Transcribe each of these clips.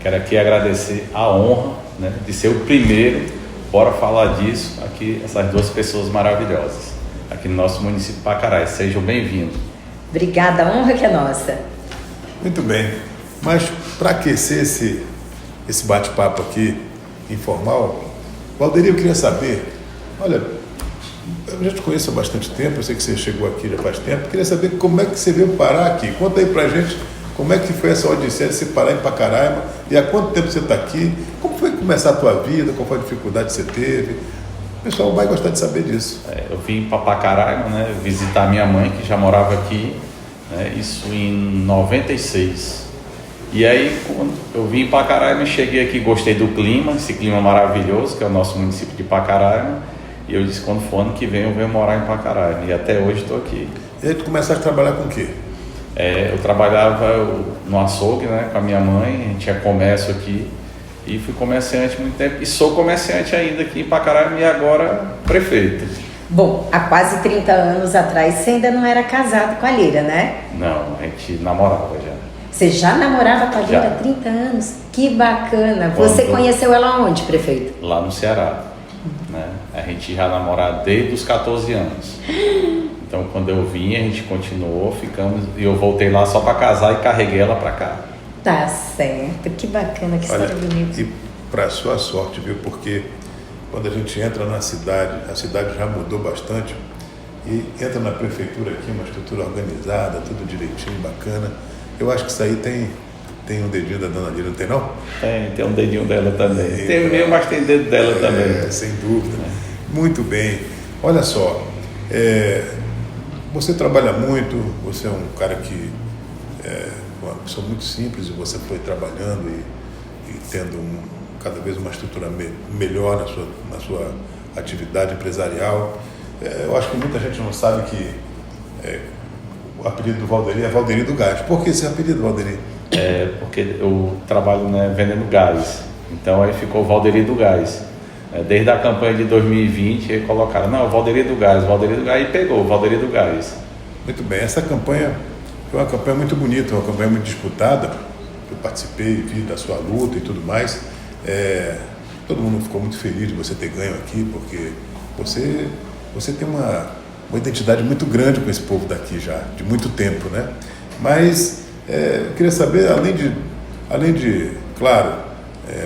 Quero aqui agradecer a honra, né, de ser o primeiro, bora falar disso, aqui, essas duas pessoas maravilhosas, aqui no nosso município de Pacaraí. Sejam bem-vindos. Obrigada, a honra que é nossa. Muito bem, mas para aquecer esse bate-papo aqui, informal, Valderi, eu queria saber, olha, eu já te conheço há bastante tempo, eu sei que você chegou aqui já faz tempo, eu queria saber como é que você veio parar aqui. Conta aí pra gente como é que foi essa odisseia de você parar em Pacaraima e há quanto tempo você está aqui, como foi começar a tua vida, qual foi a dificuldade que você teve. O pessoal vai gostar de saber disso. Eu vim para Pacaraima, né, visitar minha mãe, que já morava aqui, né, isso em 96. E aí, quando eu vim em Pacaraima, cheguei aqui, gostei do clima, esse clima maravilhoso, que é o nosso município de Pacaraima. E eu disse, quando for ano que vem, eu venho morar em Pacaraima. E até hoje estou aqui. E aí tu começaste a trabalhar com o quê? Eu trabalhava no açougue, né, com a minha mãe, a gente tinha comércio aqui. E fui comerciante muito tempo. E sou comerciante ainda aqui em Pacaraima e agora prefeito. Bom, há quase 30 anos atrás você ainda não era casado com a Lira, né? Não, a gente namorava já. Você já namorava com a Lira há 30 anos? Que bacana! Você conheceu ela onde, prefeito? Lá no Ceará. Né? A gente já namorava desde os 14 anos. Então, quando eu vim, a gente continuou, ficamos, e eu voltei lá só para casar e carreguei ela para cá. Tá certo, que bacana, que história bonita. E para sua sorte, viu? Porque quando a gente entra na cidade, a cidade já mudou bastante, e entra na prefeitura aqui, uma estrutura organizada, tudo direitinho, bacana. Eu acho que isso aí tem um dedinho da dona Lira, não tem não? Tem um dedinho dela também. Tem o meu, mas tem dedo dela também. Sem dúvida. Muito bem. Olha só, você trabalha muito, você é um cara que uma pessoa muito simples, e você foi trabalhando e tendo cada vez uma estrutura melhor na sua atividade empresarial. Eu acho que muita gente não sabe que o apelido do Valderi é Valderi do Gás. Por que esse apelido, Valderi? Porque eu trabalho, né, vendendo gás, então aí ficou Valderi do Gás. Desde a campanha de 2020, eles colocaram, não, Valderi do Gás, e pegou Valderi do Gás. Muito bem, essa campanha foi uma campanha muito bonita, uma campanha muito disputada. Eu participei, vi da sua luta e tudo mais. Todo mundo ficou muito feliz de você ter ganho aqui, porque você tem uma identidade muito grande com esse povo daqui já, de muito tempo, né? Mas eu queria saber, além de claro,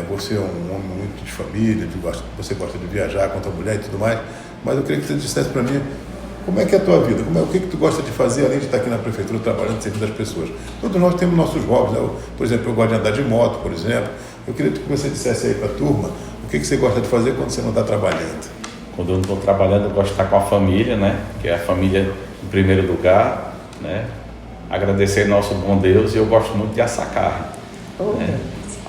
você é um homem muito de família, você gosta de viajar com a tua mulher e tudo mais, mas eu queria que você dissesse para mim como é que é a tua vida, o que tu gosta de fazer além de estar aqui na prefeitura trabalhando, servindo as pessoas. Todos nós temos nossos hobbies, né? Por exemplo, eu gosto de andar de moto, por exemplo. Eu queria que você dissesse aí para a turma o que você gosta de fazer quando você não está trabalhando. Quando eu não estou trabalhando, eu gosto de estar com a família, né? Que é a família em primeiro lugar, né? Agradecer nosso bom Deus, e eu gosto muito de assar carne.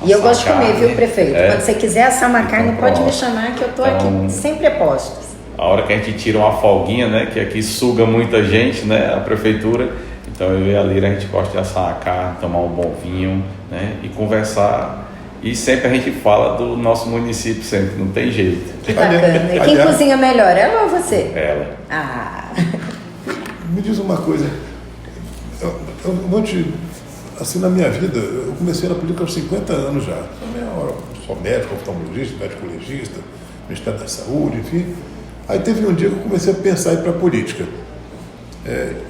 E eu gosto de comer, viu, prefeito? Quando você quiser assar uma carne, pode me chamar que eu estou aqui sempre a postos. A hora que a gente tira uma folguinha, né? Que aqui suga muita gente, né? A prefeitura. Então eu e a Lira, a gente gosta de assar a carne, tomar um bom vinho, né? E conversar. E sempre a gente fala do nosso município, sempre, não tem jeito. Que bacana. E quem cozinha melhor, ela ou você? Ela. Me diz uma coisa, assim, na minha vida, eu comecei na política aos 50 anos já. Sou médico, oftalmologista, médico legista, Ministério da Saúde, enfim. Aí teve um dia que eu comecei a pensar em ir para a política.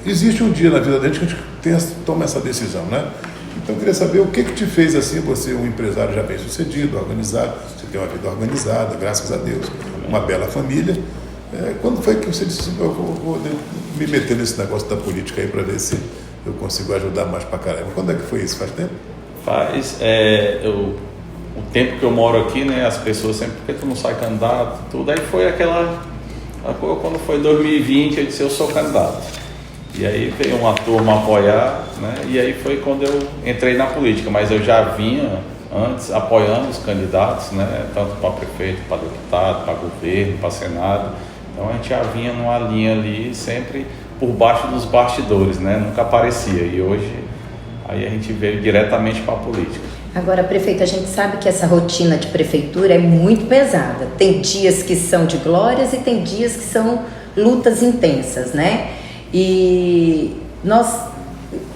Existe um dia na vida da gente que a gente toma essa decisão, né? Então eu queria saber o que te fez assim, você um empresário já bem sucedido, organizado, você tem uma vida organizada, graças a Deus, uma bela família. Quando foi que você disse assim, eu vou me meter nesse negócio da política aí para ver se eu consigo ajudar mais para caramba? Quando é que foi isso? Faz tempo? Faz. O tempo que eu moro aqui, né, as pessoas sempre, por que tu não sai candidato? Tudo. Aí foi quando foi 2020, eu disse, eu sou candidato. E aí veio uma turma apoiar, né? E aí foi quando eu entrei na política, mas eu já vinha antes apoiando os candidatos, né? Tanto para prefeito, para deputado, para governo, para senado. Então a gente já vinha numa linha ali, sempre por baixo dos bastidores, né? Nunca aparecia. E hoje aí a gente veio diretamente para a política. Agora, prefeito, a gente sabe que essa rotina de prefeitura é muito pesada. Tem dias que são de glórias e tem dias que são lutas intensas, né? E nós,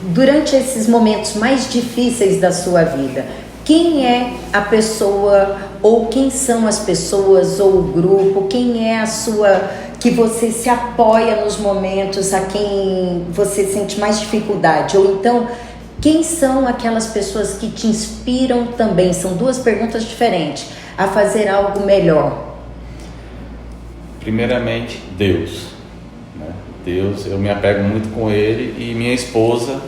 durante esses momentos mais difíceis da sua vida, Quem é a pessoa, ou quem são as pessoas, ou o grupo, quem é a sua, que você se apoia nos momentos, a quem você sente mais dificuldade? Ou então, quem são aquelas pessoas que te inspiram também? São duas perguntas diferentes, a fazer algo melhor. Primeiramente, Deus. Né? Deus, eu me apego muito com Ele, e minha esposa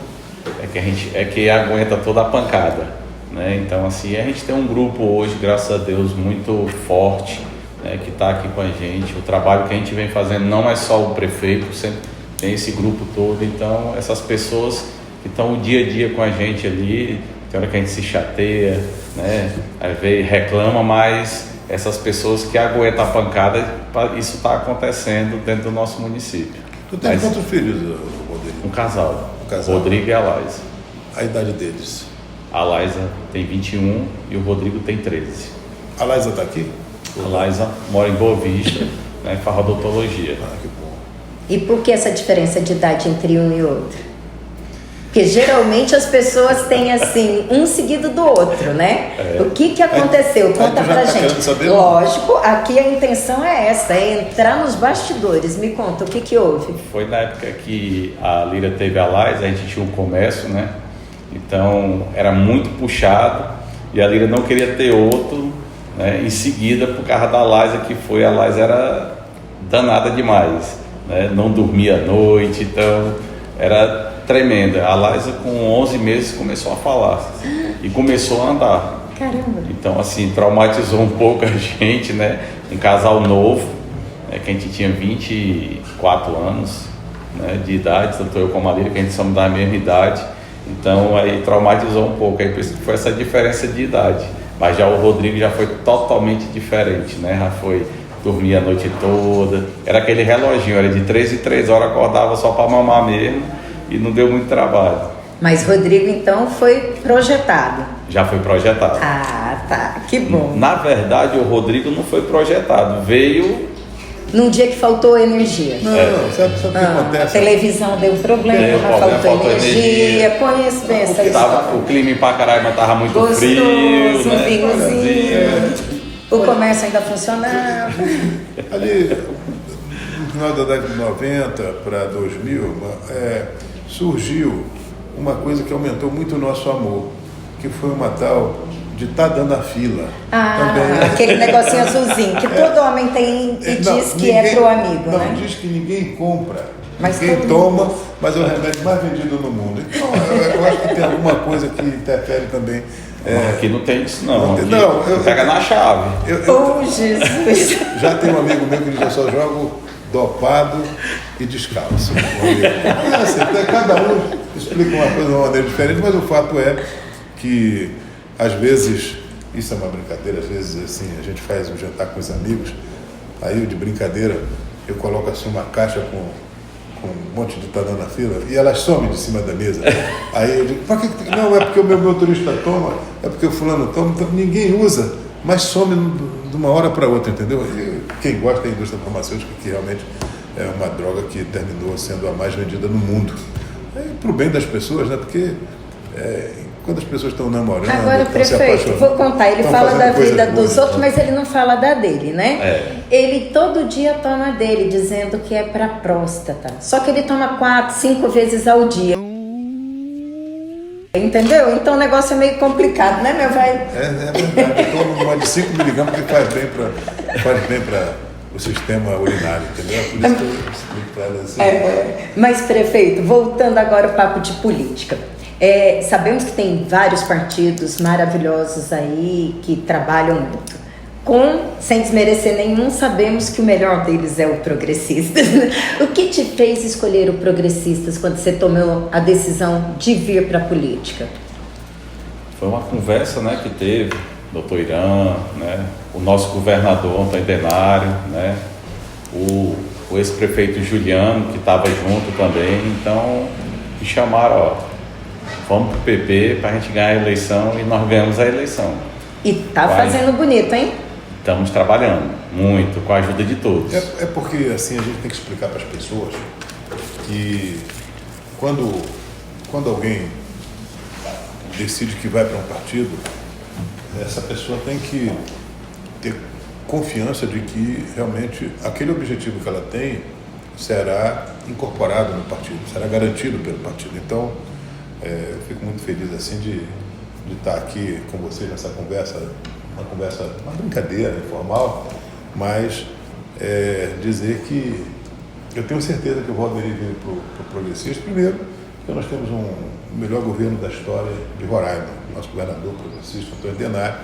é que aguenta toda a pancada. Né? Então, assim, a gente tem um grupo hoje, graças a Deus, muito forte, né, que está aqui com a gente. O trabalho que a gente vem fazendo não é só o prefeito, sempre tem esse grupo todo. Então, essas pessoas que estão o dia a dia com a gente ali, tem hora que a gente se chateia, né, aí vem, reclama, mas essas pessoas que aguentam a pancada, isso está acontecendo dentro do nosso município. Tu tem quantos filhos, Rodrigo? Um casal, Rodrigo e a Laisa. A idade deles? A Laisa tem 21 e o Rodrigo tem 13. A Laisa está aqui? A Laisa mora em Boa Vista, né, faz odontologia. Ah, que bom. E por que essa diferença de idade entre um e outro? Porque geralmente as pessoas têm assim, um seguido do outro, né? O que aconteceu? Conta pra gente. Saber, lógico, aqui a intenção é essa, é entrar nos bastidores. Me conta, o que houve? Foi na época que a Líria teve a Laisa, a gente tinha um comércio, né? Então era muito puxado e a Líria não queria ter outro, né? Em seguida, por causa da Laisa, a Laisa era danada demais, né? Não dormia à noite, então era tremenda. A Laisa, com 11 meses, começou a falar e começou a andar. Caramba! Então, assim, traumatizou um pouco a gente, né? Um casal novo, né? Que a gente tinha 24 anos, né, de idade, tanto eu como a Líria, que a gente somos da mesma idade. Então, aí traumatizou um pouco. Aí foi essa diferença de idade. Mas já o Rodrigo já foi totalmente diferente, né? Já foi dormir a noite toda. Era aquele reloginho, era de 3 em 3 horas, acordava só para mamar mesmo e não deu muito trabalho. Mas Rodrigo, então, foi projetado? Já foi projetado. Ah, tá. Que bom. Na verdade, o Rodrigo não foi projetado. Veio... Num dia que faltou energia. Não, sabe o que acontece? A televisão deu problema, faltou energia. Conheço bem essa história. O clima em Pacaraima estava muito gostoso, frio, um né? vinhozinho. O comércio ainda funcionava. Ali, no final da década de 90 para 2000, surgiu uma coisa que aumentou muito o nosso amor, que foi uma tal de estar dando a fila. Também. Aquele negocinho azulzinho, que todo homem tem e diz que é pro amigo, né? Diz que ninguém compra, mas ninguém toma, mas é o remédio mais vendido no mundo. Então, eu acho que tem alguma coisa que interfere também. Aqui não tem isso não. Não, pega na chave. Oh, Jesus! Já tem um amigo meu que ele só joga dopado e descalço. Cada um explica uma coisa de uma maneira diferente, mas o fato é que às vezes, isso é uma brincadeira, às vezes assim, a gente faz um jantar com os amigos, aí de brincadeira eu coloco assim uma caixa com um monte de tanã na fila e elas somem de cima da mesa. Aí eu digo, não, é porque o meu motorista toma, é porque o fulano toma, então ninguém usa, mas some de uma hora para outra, entendeu? E quem gosta da indústria farmacêutica, que realmente é uma droga que terminou sendo a mais vendida no mundo. Para o bem das pessoas, né? Porque quando as pessoas estão namorando... Agora, prefeito, vou contar, ele fala da vida dos outros, mas ele não fala da dele, né? Ele todo dia toma dele, dizendo que é para próstata. Só que ele toma 4, 5 vezes ao dia. Entendeu? Então o negócio é meio complicado, né, meu velho? É verdade, eu tomo uma de 5 miligramas que faz bem para o sistema urinário, entendeu? Por isso que eu explico para ela assim. Mas, prefeito, voltando agora ao papo de política. Sabemos que tem vários partidos maravilhosos aí que trabalham muito. Sem desmerecer nenhum, sabemos que o melhor deles é o Progressistas. O que te fez escolher o Progressistas quando você tomou a decisão de vir para a política? Foi uma conversa, né, que teve doutor Irã, né, o nosso governador Antônio Denário, né, o ex-prefeito Juliano, que estava junto também. Então, me chamaram, vamos pro PP para a gente ganhar a eleição, e nós ganhamos a eleição. E tá fazendo bonito, hein? Estamos trabalhando muito, com a ajuda de todos. É porque assim a gente tem que explicar para as pessoas que quando alguém decide que vai para um partido, essa pessoa tem que ter confiança de que realmente aquele objetivo que ela tem será incorporado no partido, será garantido pelo partido. Então, eu fico muito feliz assim de estar aqui com vocês nessa conversa, uma brincadeira informal, mas dizer que eu tenho certeza que o Valderi veio para o Progressista, primeiro, porque nós temos o melhor governo da história de Roraima, nosso governador progressista, Antônio Denário.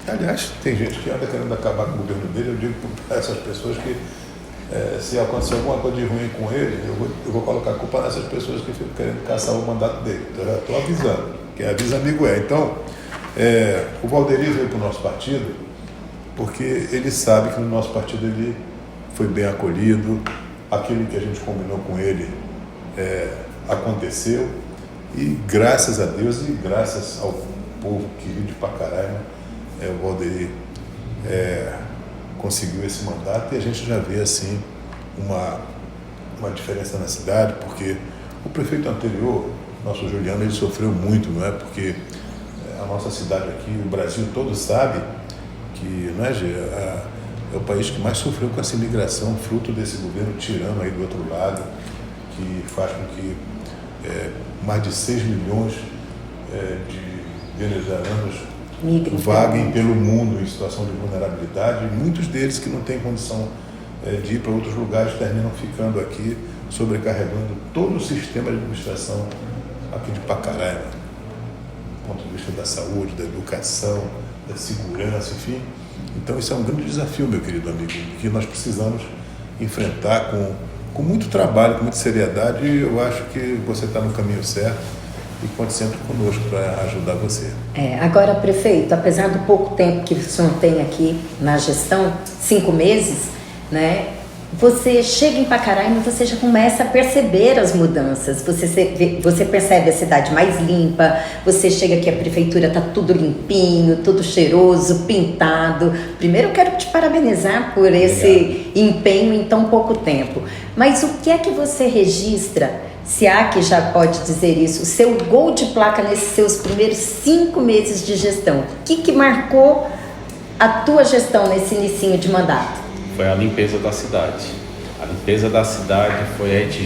Aliás, tem gente que anda querendo acabar com o governo dele. Eu digo para essas pessoas que se acontecer alguma coisa de ruim com ele, eu vou colocar a culpa nessas pessoas que ficam querendo caçar o mandato dele. Então, eu já estou avisando. Quem avisa, amigo é. Então, o Valderi veio para o nosso partido porque ele sabe que no nosso partido ele foi bem acolhido, aquilo que a gente combinou com ele aconteceu, e graças a Deus e graças ao povo querido de Pacaraima, o Valderi conseguiu esse mandato, e a gente já vê assim uma diferença na cidade, porque o prefeito anterior, nosso Juliano, ele sofreu muito, não é? Porque a nossa cidade aqui, o Brasil todo sabe que, não é, Gê, é o país que mais sofreu com essa imigração, fruto desse governo tirano aí do outro lado, que faz com que mais de 6 milhões de venezuelanos vaguem pelo mundo em situação de vulnerabilidade, e muitos deles que não têm condição de ir para outros lugares terminam ficando aqui, sobrecarregando todo o sistema de administração aqui de Pacaraima, do ponto de vista da saúde, da educação, da segurança, enfim. Então isso é um grande desafio, meu querido amigo, que nós precisamos enfrentar com muito trabalho, com muita seriedade, e eu acho que você está no caminho certo, e conte sempre conosco para ajudar você. Agora, prefeito, apesar do pouco tempo que o senhor tem aqui na gestão, 5 meses, né? Você chega em Pacaraima e você já começa a perceber as mudanças. Você percebe a cidade mais limpa, você chega aqui, a prefeitura está tudo limpinho, tudo cheiroso, pintado. Primeiro eu quero te parabenizar por esse empenho em tão pouco tempo. Mas o que é que você registra, se há que já pode dizer isso, o seu gol de placa nesses seus primeiros 5 meses de gestão? O que marcou a tua gestão nesse inicinho de mandato? Foi a limpeza da cidade. A limpeza da cidade foi, a gente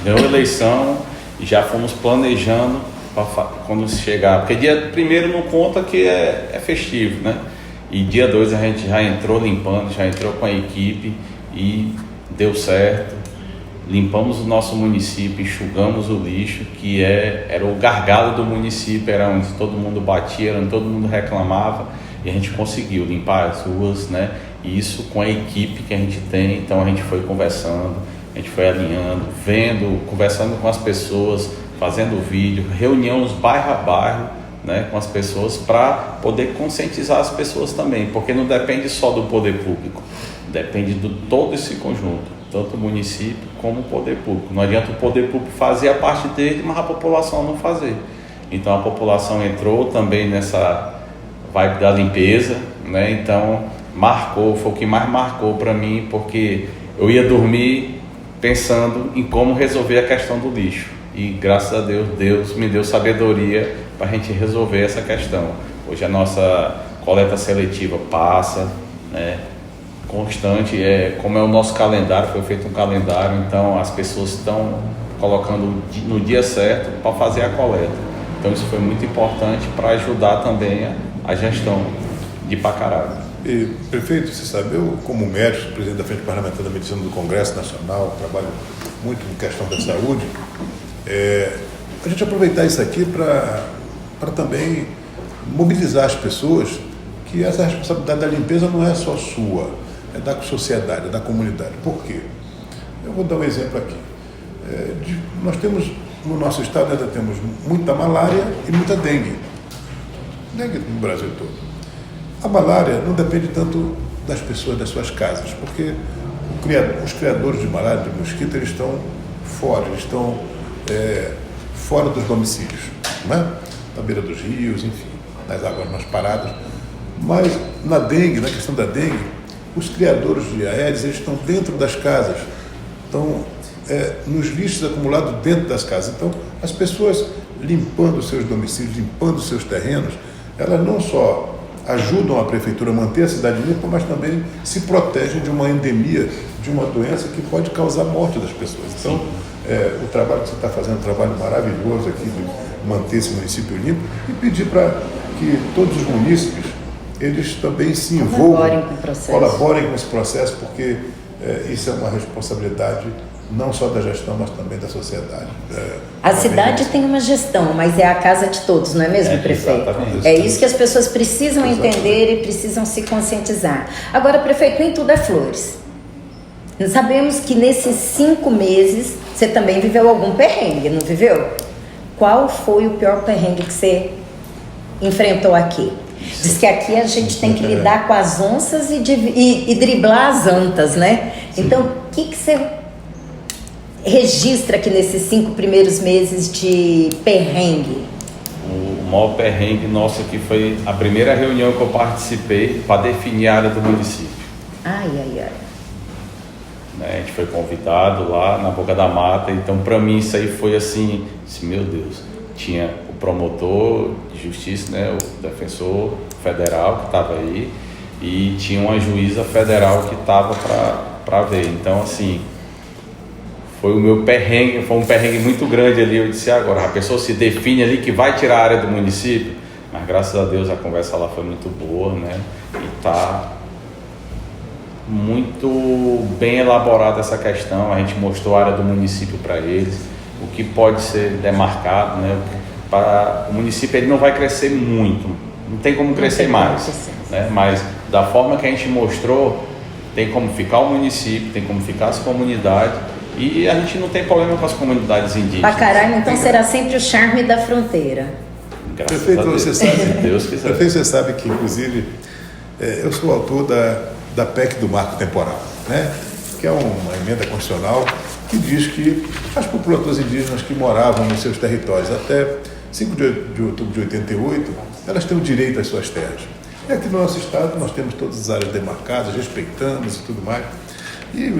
ganhou a eleição e já fomos planejando para quando chegar, porque dia 1º não conta que é festivo, né? E dia 2 a gente já entrou limpando, já entrou com a equipe e deu certo. Limpamos o nosso município, enxugamos o lixo, que era o gargalo do município, era onde todo mundo batia, onde todo mundo reclamava, e a gente conseguiu limpar as ruas, né? E isso com a equipe que a gente tem. Então a gente foi conversando, a gente foi alinhando, vendo, conversando com as pessoas, fazendo vídeo, reuniões bairro a bairro, né, com as pessoas, para poder conscientizar as pessoas também, porque não depende só do poder público, depende de todo esse conjunto, tanto o município como o poder público. Não adianta o poder público fazer a parte dele, mas a população não fazer. Então a população entrou também nessa vibe da limpeza, né? Então foi o que mais marcou para mim, porque eu ia dormir pensando em como resolver a questão do lixo, e graças a Deus, Deus me deu sabedoria para a gente resolver essa questão. Hoje a nossa coleta seletiva passa, né, constante, como é o nosso calendário, foi feito um calendário, então as pessoas estão colocando no dia certo para fazer a coleta. Então isso foi muito importante para ajudar também a gestão de Pacaraima. E, prefeito, você sabe, eu como médico, presidente da Frente Parlamentar da Medicina do Congresso Nacional, trabalho muito em questão da saúde, a gente aproveitar isso aqui para também mobilizar as pessoas que essa responsabilidade da limpeza não é só sua, é da sociedade, é da comunidade. Por quê? Eu vou dar um exemplo aqui. Nós temos, no nosso estado, ainda temos muita malária e muita dengue. Dengue no Brasil todo. A malária não depende tanto das pessoas, das suas casas, porque os criadores de malária, de mosquito, eles estão fora, fora dos domicílios, não é? Na beira dos rios, enfim, nas águas mais paradas. Mas na dengue, na questão da dengue, os criadores de Aedes, eles estão dentro das casas, estão nos lixos acumulados dentro das casas. Então, as pessoas limpando os seus domicílios, limpando os seus terrenos, elas não só ajudam a prefeitura a manter a cidade limpa, mas também se protegem de uma endemia, de uma doença que pode causar morte das pessoas. Então, o trabalho que você está fazendo é um trabalho maravilhoso aqui de manter esse município limpo e pedir para que todos os munícipes, eles também se envolvam, colaborem com esse processo, porque isso é uma responsabilidade não só da gestão, mas também da sociedade. A cidade tem uma gestão, mas é a casa de todos, não é mesmo, prefeito? Exatamente. É isso que as pessoas precisam entender e precisam se conscientizar. Agora, prefeito, nem tudo é flores. Nós sabemos que nesses 5 meses você também viveu algum perrengue, não viveu? Qual foi o pior perrengue que você enfrentou aqui? Diz que aqui a gente tem que lidar com as onças e driblar as antas, né? Sim. Então, o que você registra aqui nesses 5 primeiros meses de perrengue? O maior perrengue nosso aqui foi a primeira reunião que eu participei para definir a área do município. Ai. A gente foi convidado lá na Boca da Mata, então para mim isso aí foi assim, meu Deus, tinha o promotor de justiça, né, o defensor federal que estava aí e tinha uma juíza federal que estava para ver, então assim, foi o meu perrengue, foi um perrengue muito grande ali. Eu disse, agora, a pessoa se define ali que vai tirar a área do município, mas graças a Deus a conversa lá foi muito boa, né? E tá muito bem elaborada essa questão. A gente mostrou a área do município para eles, o que pode ser demarcado, né? Para o município ele não vai crescer muito, não tem como crescer mais, né? Mas da forma que a gente mostrou, tem como ficar o município, tem como ficar as comunidades. E a gente não tem problema com as comunidades indígenas. Pacaraima, então, será sempre o charme da fronteira. Graças Prefeito, a Deus. você sabe, Se Deus quiser. Prefeito, você sabe que, inclusive, eu sou autor da PEC do Marco Temporal, né? Que é uma emenda constitucional que diz que as populações indígenas que moravam nos seus territórios até 5 de outubro de 88, elas têm o direito às suas terras. E aqui no nosso estado nós temos todas as áreas demarcadas, respeitamos e tudo mais. E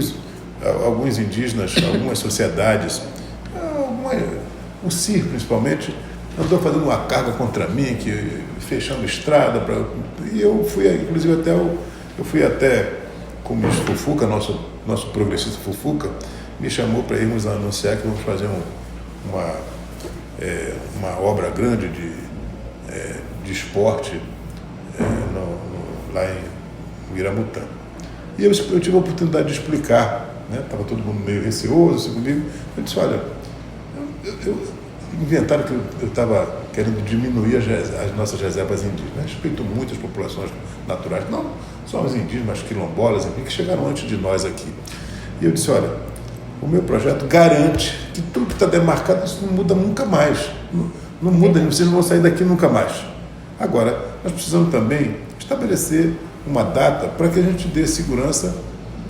alguns indígenas, algumas sociedades, o CIR principalmente, andou fazendo uma carga contra mim, fechando estrada, e eu fui, inclusive eu fui até com o ministro Fufuca, nosso progressista Fufuca, me chamou para irmos anunciar que vamos fazer uma obra grande de esporte lá em Miramutã. E eu tive a oportunidade de explicar, né? Estava todo mundo meio receoso assim, comigo. Eu disse, olha, inventaram que eu estava querendo diminuir as nossas reservas indígenas. Respeito muito as populações naturais, não só os indígenas, mas quilombolas, enfim, que chegaram antes de nós aqui. E eu disse, olha, o meu projeto garante que tudo que está demarcado, isso não muda nunca mais. Não muda, vocês não vão sair daqui nunca mais. Agora, nós precisamos também estabelecer uma data para que a gente dê segurança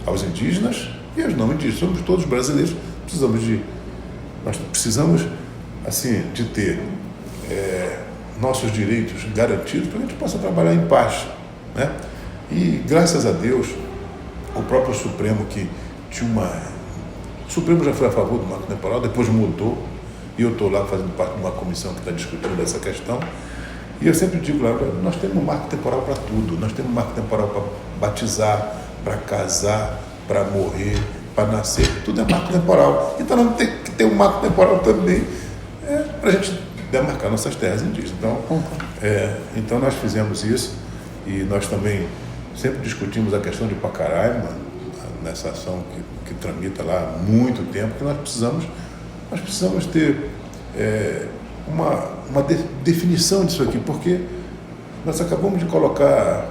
aos indígenas e aos não indígenas. Somos todos brasileiros, nós precisamos assim, de ter nossos direitos garantidos para que a gente possa trabalhar em paz, né? E graças a Deus, o próprio Supremo o Supremo já foi a favor do marco temporal, depois mudou, e eu estou lá fazendo parte de uma comissão que está discutindo essa questão. E eu sempre digo lá, nós temos um marco temporal para tudo, nós temos um marco temporal para batizar, para casar, para morrer, para nascer, tudo é marco temporal. Então nós temos que ter um marco temporal também para a gente demarcar nossas terras indígenas. Então nós fizemos isso e nós também sempre discutimos a questão de Pacaraima, nessa ação que tramita lá há muito tempo, que nós precisamos ter uma definição disso aqui, porque nós acabamos de colocar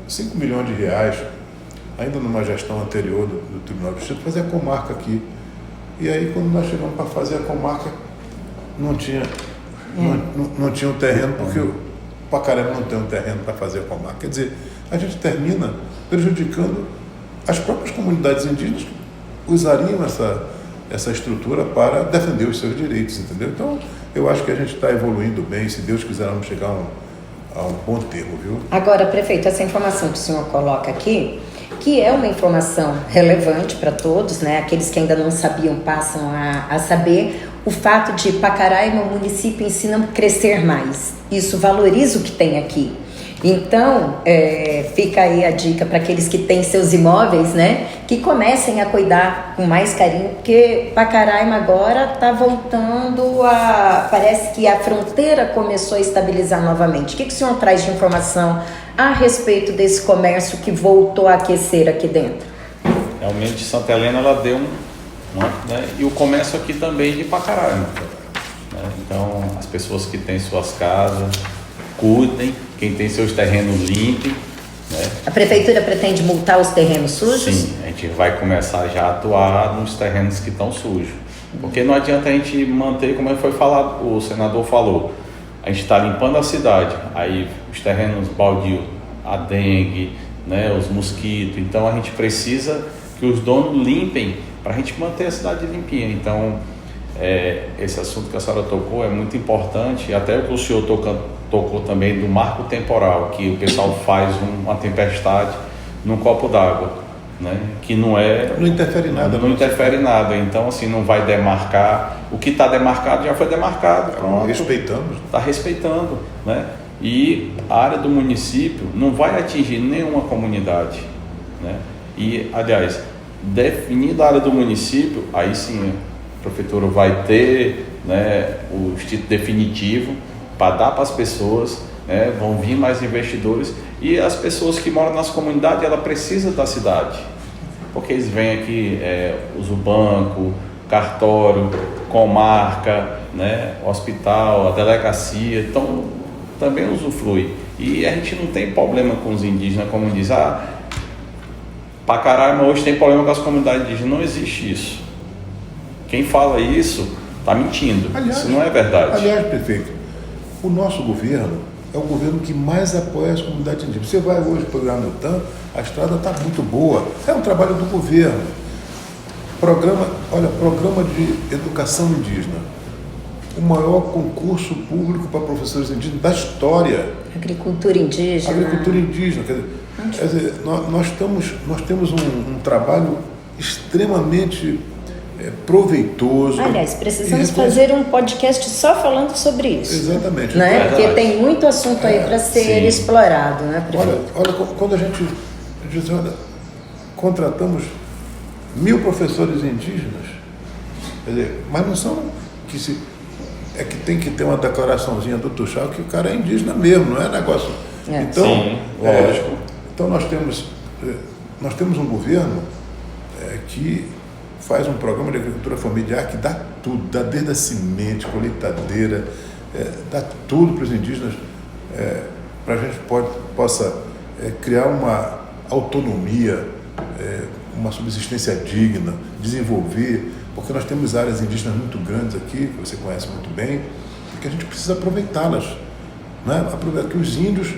5 milhões de reais, ainda numa gestão anterior do Tribunal de Justiça, para fazer a comarca aqui. E aí, quando nós chegamos para fazer a comarca, não tinha um terreno, porque o Pacaraima não tem um terreno para fazer a comarca. Quer dizer, a gente termina prejudicando as próprias comunidades indígenas que usariam essa estrutura para defender os seus direitos, entendeu? Então, eu acho que a gente está evoluindo bem, se Deus quiser, vamos chegar a um bom termo, viu? Agora, prefeito, essa informação que o senhor coloca aqui, que é uma informação relevante para todos, né? Aqueles que ainda não sabiam passam a saber. o fato de Pacaraima, o município em si, não crescer mais. Isso valoriza o que tem aqui. Então, fica aí a dica para aqueles que têm seus imóveis, né? Que comecem a cuidar com mais carinho, porque Pacaraima agora está voltando a... Parece que a fronteira começou a estabilizar novamente. O que o senhor traz de informação a respeito desse comércio que voltou a aquecer aqui dentro? Realmente, Santa Helena, ela deu né? E o comércio aqui também de Pacaraima. Né? Então, as pessoas que têm suas casas, cuidem. Quem tem seus terrenos limpem, né? A prefeitura pretende multar os terrenos sujos? Sim, a gente vai começar já a atuar nos terrenos que estão sujos. Porque não adianta a gente manter, como foi falado, o senador falou, a gente está limpando a cidade, aí os terrenos baldios, a dengue, né, os mosquitos, então a gente precisa que os donos limpem para a gente manter a cidade limpinha. Então, esse assunto que a senhora tocou é muito importante, até o que o senhor tocou também do marco temporal, que o pessoal faz uma tempestade num copo d'água, né? Que não interfere nada. Não interfere nada, então assim, não vai demarcar, o que está demarcado já foi demarcado, pronto. Respeitamos. Está respeitando, né? E a área do município não vai atingir nenhuma comunidade, né? E, aliás, definida a área do município, aí sim a prefeitura vai ter, né, o título definitivo para dar para as pessoas, né, vão vir mais investidores e as pessoas que moram nas comunidades, ela precisa da cidade, porque eles vêm aqui, usam o banco, cartório, comarca, né, hospital, a delegacia, então também usufrui. E a gente não tem problema com os indígenas, como diz, Pacaraima hoje tem problema com as comunidades indígenas, não existe isso. Quem fala isso está mentindo, aliás, isso não é verdade. Aliás, prefeito, o nosso governo é o governo que mais apoia as comunidades indígenas. Você vai hoje para o Granutã, a estrada está muito boa, é um trabalho do governo. Programa de educação indígena, o maior concurso público para professores indígenas da história. Agricultura indígena. Agricultura indígena, quer dizer, nós temos um trabalho extremamente proveitoso. Aliás, precisamos fazer um podcast só falando sobre isso. Exatamente. Né? Porque tem muito assunto aí para ser explorado, né, prefeito? Olha, quando a gente diz, contratamos 1000 professores indígenas, quer dizer, mas não são que tem que ter uma declaraçãozinha do Tuxal que o cara é indígena mesmo, não é negócio. Então, sim, lógico. Então nós temos um governo que faz um programa de agricultura familiar que dá tudo, dá desde a semente, colheitadeira, dá tudo para os indígenas, para a gente possa criar uma autonomia, uma subsistência digna, desenvolver, porque nós temos áreas indígenas muito grandes aqui, que você conhece muito bem, e que a gente precisa aproveitá-las, né? Aproveitar que os índios,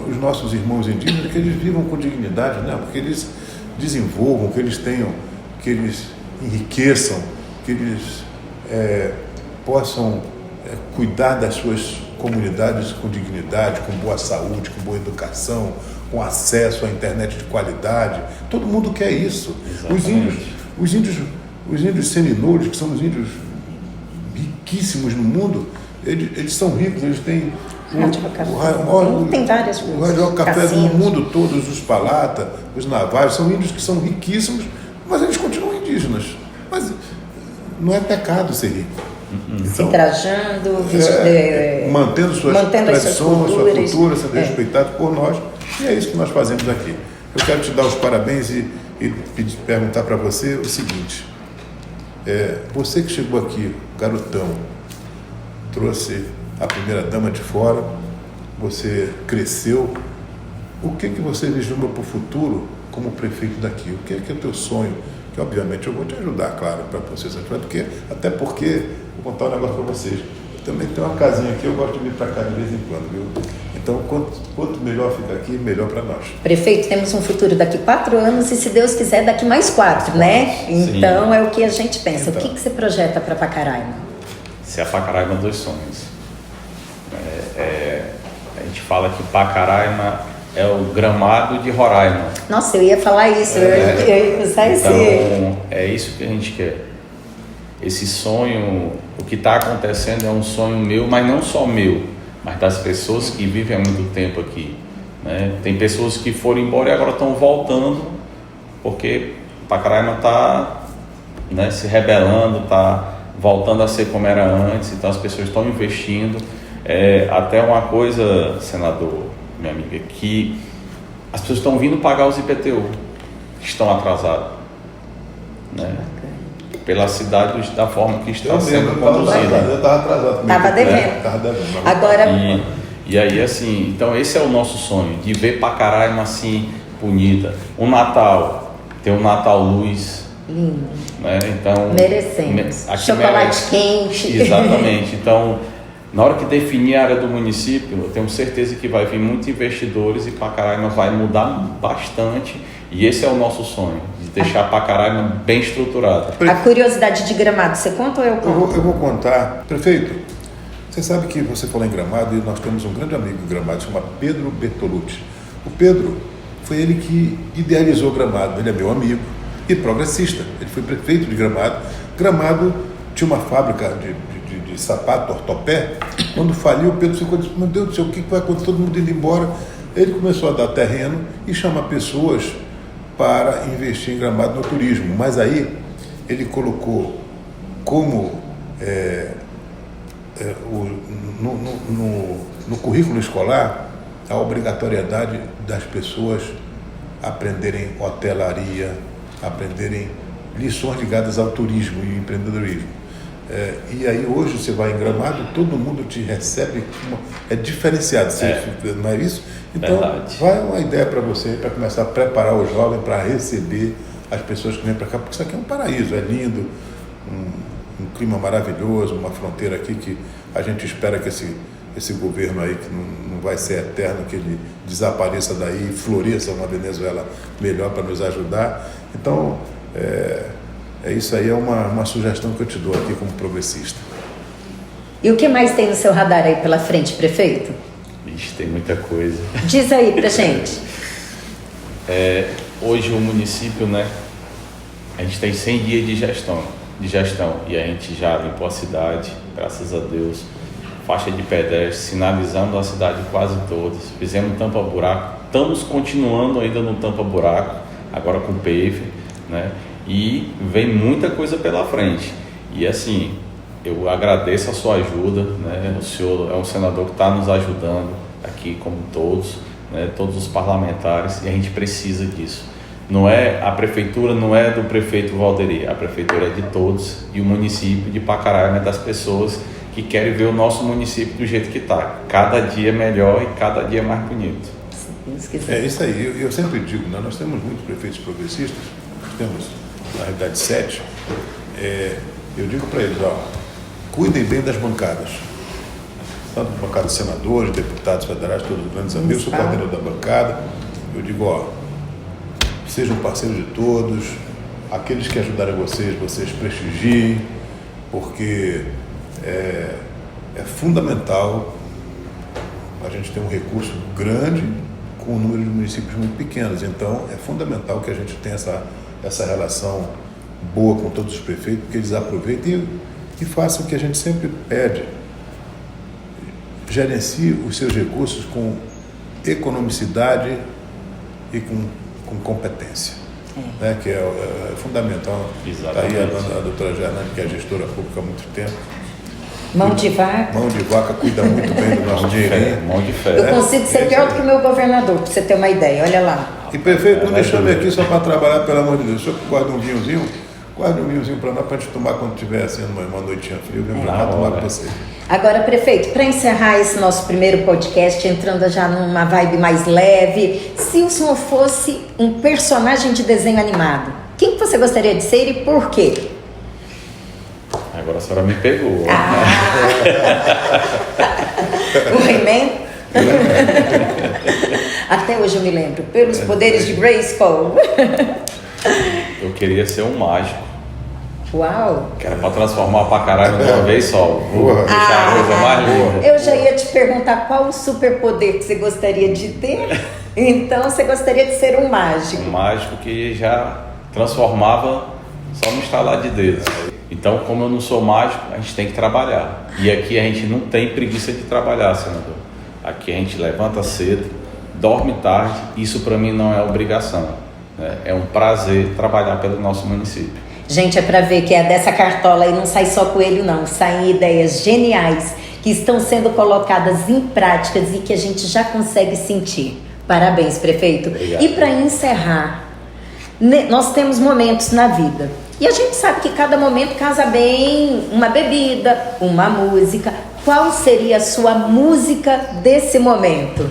os nossos irmãos indígenas, que eles vivam com dignidade, né? Porque eles desenvolvam, que eles enriqueçam, que eles possam cuidar das suas comunidades com dignidade, com boa saúde, com boa educação, com acesso à internet de qualidade. Todo mundo quer isso. Os índios seminouros, que são os índios riquíssimos no mundo, eles são ricos, eles têm tem várias coisas. O Rádio Café do mundo todo, os Palata, os Navais, são índios que são riquíssimos, mas eles continuam indígenas. Mas não é pecado ser rico. Então, se trajando, mantendo suas tradições, sua cultura, sendo respeitado por nós. E é isso que nós fazemos aqui. Eu quero te dar os parabéns e perguntar para você o seguinte. Você que chegou aqui, garotão, trouxe a primeira dama de fora, você cresceu, o que você vislumbra para o futuro como prefeito daqui? O que é o teu sonho? Que obviamente eu vou te ajudar, claro, para você ser prefeito, até porque, vou contar um negócio para vocês, eu também tenho uma casinha aqui, eu gosto de vir para cá de vez em quando, viu? Então, quanto melhor fica aqui, melhor para nós. Prefeito, temos um futuro daqui 4 anos e, se Deus quiser, daqui mais 4, né? Então, é o que a gente pensa. Então, o que você projeta para Pacaraima? Se a Pacaraima dos sonhos. A gente fala que Pacaraima é o Gramado de Roraima. Nossa, eu ia falar isso, eu ia usar esse... Então, é isso que a gente quer. esse sonho, o que está acontecendo é um sonho meu, mas não só meu, mas das pessoas que vivem há muito tempo aqui, né? Tem pessoas que foram embora e agora estão voltando, porque Pacaraima está, né, se rebelando, está voltando a ser como era antes, então as pessoas estão investindo. Até uma coisa, senador, minha amiga, que as pessoas estão vindo pagar os IPTU, que estão atrasados, né? Pela cidade, da forma que está sendo conduzida. Eu estava atrasado. Estava devendo. Agora... E aí, assim, então esse é o nosso sonho, de ver Pacaraima assim, bonita. O Natal, tem um Natal Luz. Lindo. Né? Então, merecemos. Chocolate quente. Exatamente. Então, na hora que definir a área do município, eu tenho certeza que vai vir muitos investidores e Pacaraima vai mudar bastante. E esse é o nosso sonho, de deixar Pacaraima bem estruturada. A curiosidade de Gramado, você conta ou eu conto? Eu vou contar. Prefeito, você sabe que você falou em Gramado e nós temos um grande amigo em Gramado, chama Pedro Bertolucci. O Pedro foi ele que idealizou Gramado, ele é meu amigo e progressista. Ele foi prefeito de Gramado. Gramado tinha uma fábrica de sapato ortopé. Quando faliu, o Pedro ficou disse, meu Deus do céu, o que vai acontecer? Todo mundo indo embora. Ele começou a dar terreno e chamar pessoas para investir em Gramado no turismo. Mas aí ele colocou como no currículo escolar a obrigatoriedade das pessoas aprenderem hotelaria, aprenderem lições ligadas ao turismo e empreendedorismo. E aí hoje você vai em Gramado, todo mundo te recebe, é diferenciado, não é isso? Então vai uma ideia para você, para começar a preparar o jovem para receber as pessoas que vêm para cá, porque isso aqui é um paraíso, é lindo, um clima maravilhoso, uma fronteira aqui que a gente espera que esse governo aí, que não vai ser eterno, que ele desapareça daí e floresça uma Venezuela melhor para nos ajudar. Então, isso aí é uma sugestão que eu te dou aqui como progressista. E o que mais tem no seu radar aí pela frente, prefeito? Ixi, tem muita coisa. Diz aí pra gente. Hoje o município, né, a gente tem 100 dias de gestão, e a gente já limpou a cidade, graças a Deus, faixa de pedestre, sinalizando a cidade quase toda, fizemos tampa-buraco, estamos continuando ainda no tampa-buraco, agora com pave, né, e vem muita coisa pela frente. E assim, eu agradeço a sua ajuda, né? O senhor é um senador que está nos ajudando aqui, como todos, né? Todos os parlamentares, e a gente precisa disso. A prefeitura não é do prefeito Valderi, a prefeitura é de todos, e o município de Pacaraima é das pessoas que querem ver o nosso município do jeito que está, cada dia melhor e cada dia mais bonito. É isso aí, eu sempre digo, né? Nós temos muitos prefeitos progressistas, nós temos, na realidade, 7. Eu digo para eles, cuidem bem das bancadas, tanto da bancada de senadores, deputados federais, todos os grandes amigos, sou coordenador da bancada. Eu digo, sejam parceiros de todos, aqueles que ajudarem vocês prestigiem, porque é fundamental a gente ter um recurso grande com um número de municípios muito pequenos. Então é fundamental que a gente tenha essa relação boa com todos os prefeitos, que eles aproveitem e façam o que a gente sempre pede. Gerencie os seus recursos com economicidade e com competência, né? Que é fundamental. Está aí a doutora Gerlane, que é gestora pública há muito tempo. Mão de vaca. Mão de vaca, cuida muito bem do nosso dinheirinho. Mão de fé. Eu consigo ser pior do que o meu governador, para você ter uma ideia, olha lá. E prefeito, não me chame aqui só para trabalhar, pelo amor de Deus. O senhor guarda um vinhozinho para nós, para a gente tomar quando estiver assim, uma noitinha fria, vem para cá tomar com você. Agora, prefeito, para encerrar esse nosso primeiro podcast, entrando já numa vibe mais leve, se o senhor fosse um personagem de desenho animado, quem que você gostaria de ser e por quê? Agora a senhora me pegou. O He-Man? Até hoje eu me lembro, pelos poderes de Grayskull. Eu queria ser um mágico. Uau! Que era para transformar Pacaraima de uma vez só. Deixar a coisa mais linda. Eu já ia te perguntar qual o superpoder que você gostaria de ter. Então você gostaria de ser um mágico. Um mágico que já transformava só no estalar de dedos. Então, como eu não sou mágico, a gente tem que trabalhar. E aqui a gente não tem preguiça de trabalhar, senador. Aqui a gente levanta cedo, dorme tarde, isso para mim não é obrigação, né? É um prazer trabalhar pelo nosso município. Gente, é para ver que é dessa cartola aí não sai só coelho não, saem ideias geniais que estão sendo colocadas em práticas e que a gente já consegue sentir. Parabéns, prefeito. Obrigado. E para encerrar, nós temos momentos na vida e a gente sabe que cada momento casa bem uma bebida, uma música. Qual seria a sua música desse momento?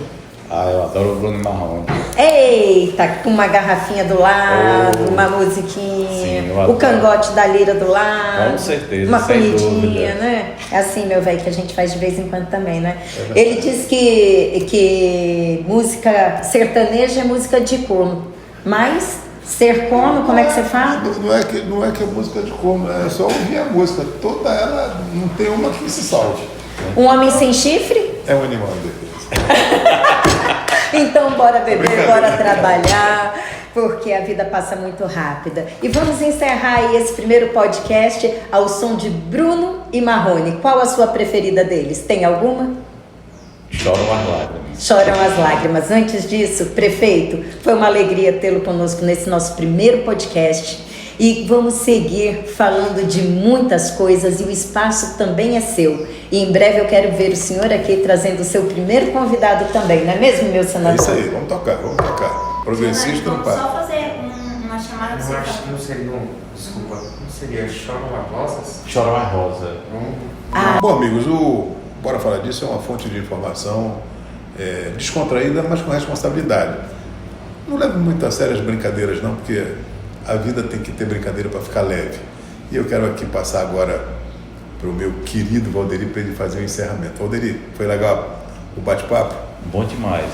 Eu adoro o Bruno Marrone. Eita, com uma garrafinha do lado, uma musiquinha, sim, o cangote da lira do lado. Com certeza, uma sem comidinha, dúvida. Né? É assim, meu velho, que a gente faz de vez em quando também, né? Ele diz que música sertaneja é música de corno, mas ser corno, como é que você fala? Não é que é música de corno, é só ouvir a música. Toda ela, não tem uma que se salve. Um homem sem chifre? É um animal de defesa. Então bora beber, bora trabalhar, porque a vida passa muito rápida. E vamos encerrar aí esse primeiro podcast ao som de Bruno e Marrone. Qual a sua preferida deles? Tem alguma? Choram as lágrimas. Choram as lágrimas. Antes disso, prefeito, foi uma alegria tê-lo conosco nesse nosso primeiro podcast. E vamos seguir falando de muitas coisas e o espaço também é seu. E em breve eu quero ver o senhor aqui trazendo o seu primeiro convidado também, não é mesmo, meu senador? É isso aí, vamos tocar. Progressista não Vamos para. só fazer uma chamada de Não seria, desculpa, não seria Choram as Rosas? Choram as rosas. Bom, amigos, Bora Falar Disso é uma fonte de informação descontraída, mas com responsabilidade. Não leve muito a sério as brincadeiras, não, porque a vida tem que ter brincadeira para ficar leve. E eu quero aqui passar agora para o meu querido Valderi para ele fazer o encerramento. Valderi, foi legal o bate-papo? Bom demais,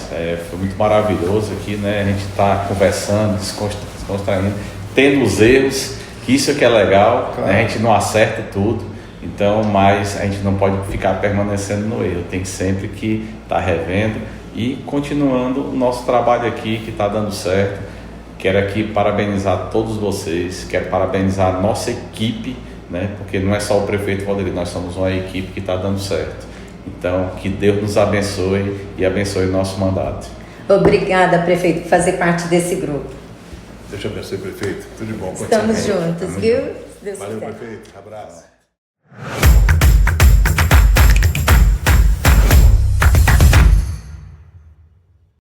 foi muito maravilhoso aqui, né? A gente está conversando, descontraindo, tendo os erros, que isso é que é legal, claro. Né? A gente não acerta tudo, então, mas a gente não pode ficar permanecendo no erro, tem sempre que estar revendo e continuando o nosso trabalho aqui, que está dando certo. Quero aqui parabenizar todos vocês, quero parabenizar a nossa equipe, né? Porque não é só o prefeito Valderi, nós somos uma equipe que está dando certo. Então, que Deus nos abençoe e abençoe o nosso mandato. Obrigada, prefeito, por fazer parte desse grupo. Deus te abençoe, prefeito. Tudo de bom. Estamos juntos, viu? Deus Valeu, quiser. prefeito. Abraço.